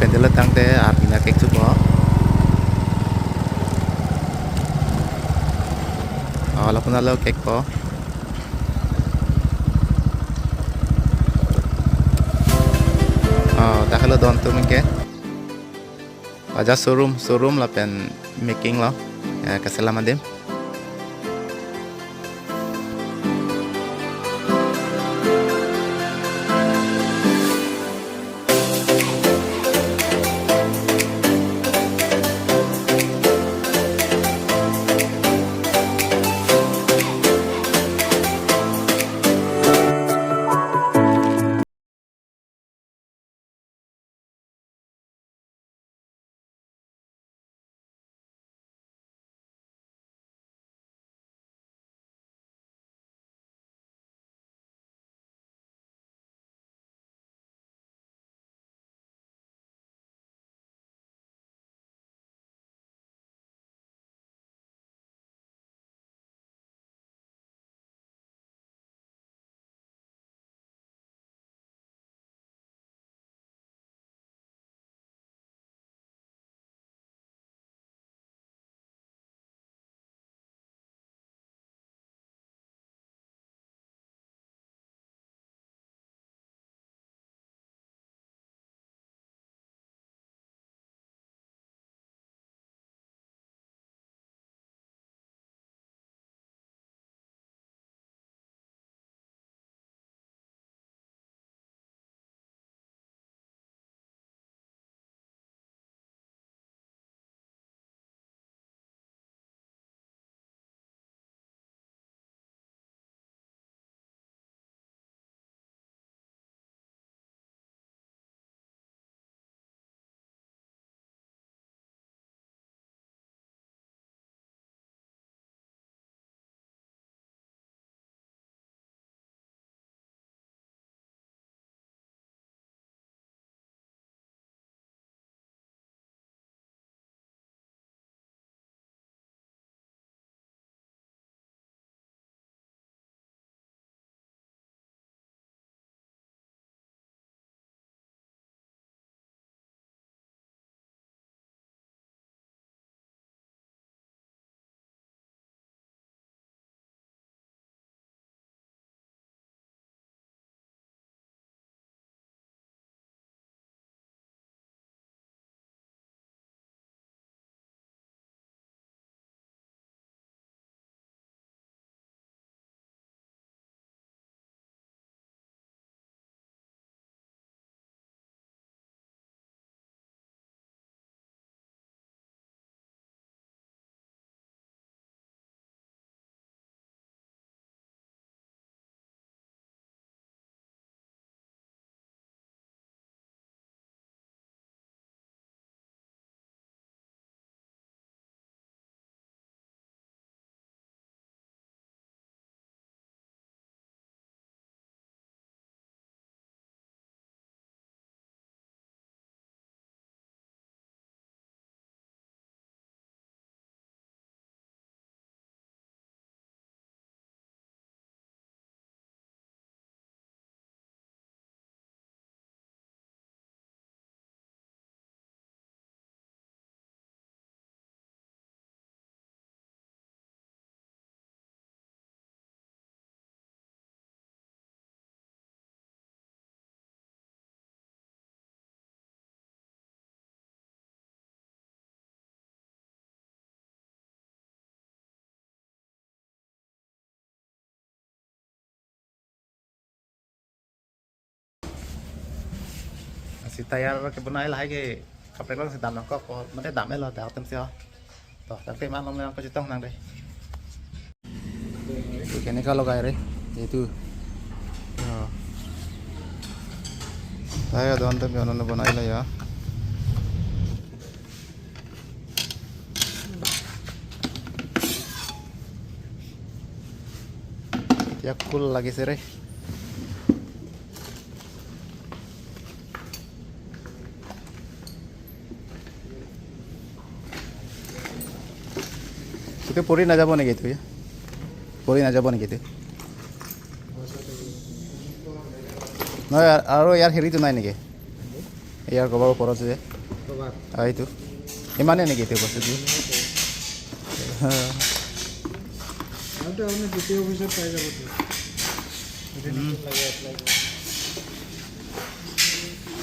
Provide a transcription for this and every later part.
পেন্ডেলত থাকতে আর বিনা কেক চুপ অলপ নালেও কেক প tak kalau don tu mungkin aja showroom lah pen making lo kesalahan dem si tayar ke bunai lah ke kapre lang si dam ko mate dam lo ta tem sio to ta pe man long ko chitong nang dei kene ka logai re itu saya don tem yono bunai lah ya ya cool lagi sih re itu puri na jabo niki tu ya puri na jabo niki tu no aro yar heri tu nai niki yar cover upor আছে এইটো ইমানে নেকি এইটো বস্তুটো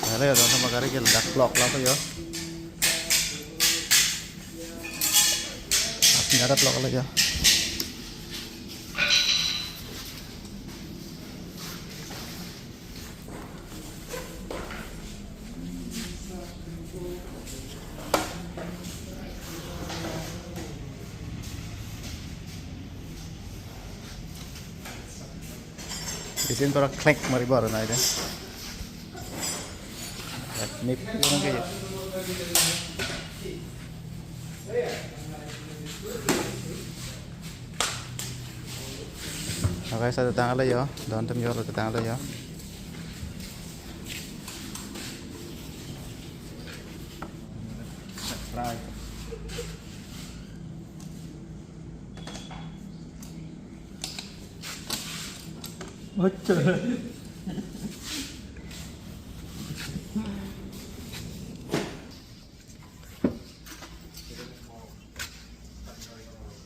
ভালে আৰু তোমাৰ গাড়ী কি ডাক ব্লক লগ হৈ আপনি এটা ব্লক লৈ যা Isin para klik maribar na ide. Nip yung kaya. Okay, sa tatang alay yo. Doon tam yo tatang alay yo.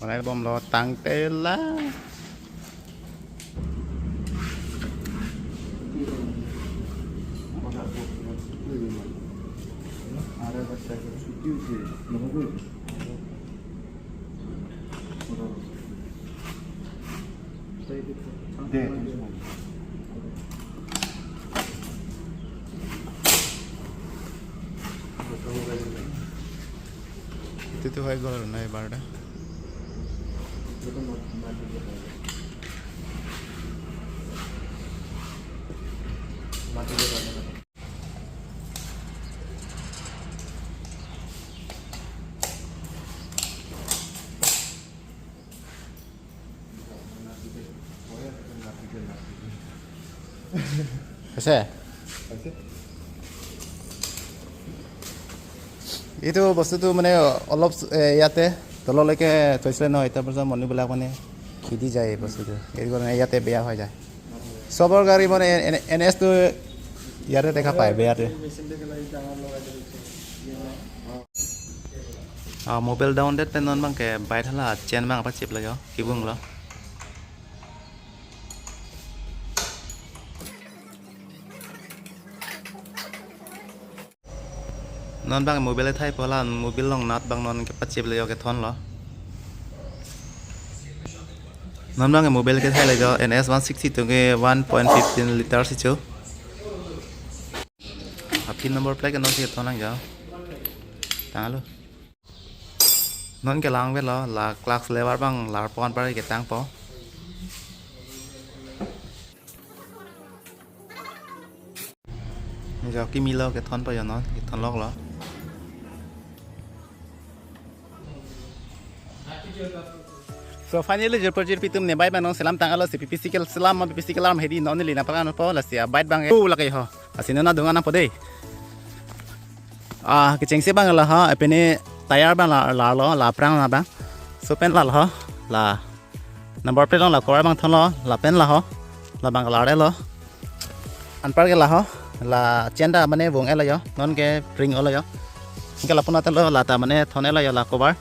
Này bom lo tăng tê lá itu hai gol nai barda Bisa? Itu বস্তুটো মানে অলপ ইয়াতে তললৈকে থৈছিলে নহয় তাৰপিছত মানুহবিলাক মানে খিদি যায় এই বস্তুটো এই কাৰণে ইয়াতে বেয়া হৈ যায় চবৰ গাড়ী মানে NS টো ইয়াতে দেখা পায় বেয়াতে mobile down date Peñón Banke বাইথালা chain বাং apa chip lagi kibung lo non bang mobil thai pola mobil long nat bang non ke pachip le ke thon lo non bang mobil ke thai le jo NS 160 to ke 1.15 liter si chu pin number plate ke non si thon ang jo ta lo non ke lang ve lo la class lever bang lar pon par ke tang po giờ cái milo cái thon bây giờ nó cái thon log lo so finally jer project pitum ne bai bang selam tang alo CPP sikil selam CPP sikil am hedi non li na pakan po la sia bait bang u la kai ho asina na dunga na pode ke chengse bang la ha apene tayar bang la lo la prang na bang so pen la ho la number plate la kor bang thon lo la pen la ho la bang la re lo an par ke la ho là chenda mane vong ela yo non ke ring ola yo ke la puna ta lo la ta mane thone la yo la cover